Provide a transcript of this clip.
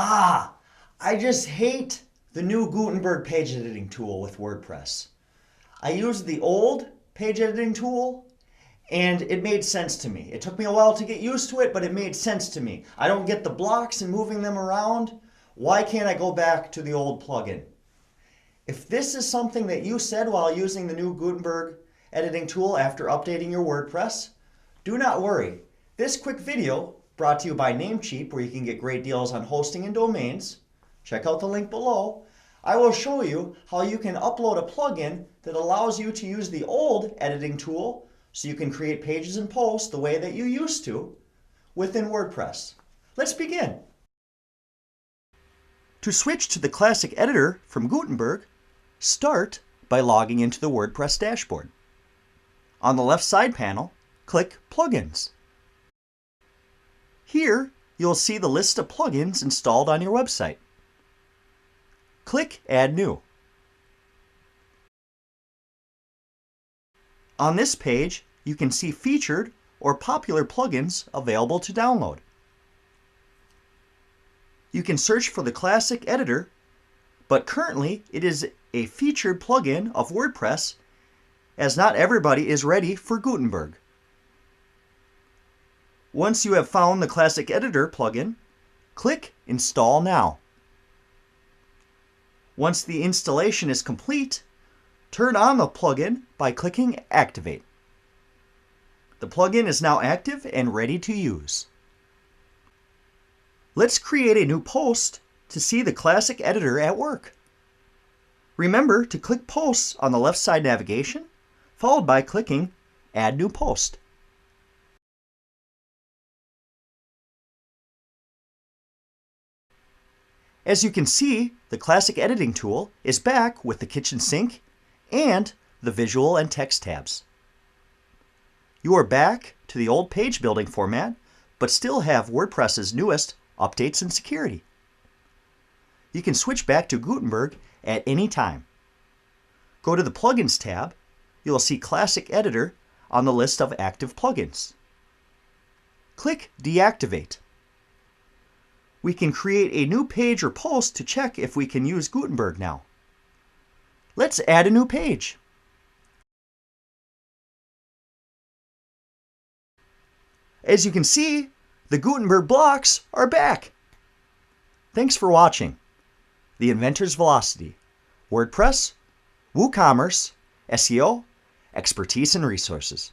I just hate the new Gutenberg Page Editing Tool with WordPress. I used the old Page Editing Tool and it made sense to me. It took me a while to get used to it, but it made sense to me. I don't get the blocks and moving them around. Why can't I go back to the old plugin? If this is something that you said while using the new Gutenberg Editing Tool after updating your WordPress, do not worry. This quick video, brought to you by Namecheap, where you can get great deals on hosting and domains, check out the link below. I will show you how you can upload a plugin that allows you to use the old editing tool so you can create pages and posts the way that you used to within WordPress. Let's begin. To switch to the classic editor from Gutenberg, start by logging into the WordPress dashboard. On the left side panel, click Plugins. Here, you'll see the list of plugins installed on your website. Click Add New. On this page, you can see featured or popular plugins available to download. You can search for the classic editor, but currently it is a featured plugin of WordPress, as not everybody is ready for Gutenberg. Once you have found the classic editor plugin, click Install Now. Once the installation is complete, turn on the plugin by clicking Activate. The plugin is now active and ready to use. Let's create a new post to see the classic editor at work. Remember to click Posts on the left side navigation, followed by clicking Add New Post. As you can see, the classic editing tool is back with the kitchen sink and the visual and text tabs. You are back to the old page building format, but still have WordPress's newest updates and security. You can switch back to Gutenberg at any time. Go to the Plugins tab. You'll see Classic Editor on the list of active plugins. Click Deactivate. We can create a new page or post to check if we can use Gutenberg now. Let's add a new page. As you can see, the Gutenberg blocks are back. Thanks for watching. The Inventor's Velocity, WordPress, WooCommerce, SEO, Expertise and Resources.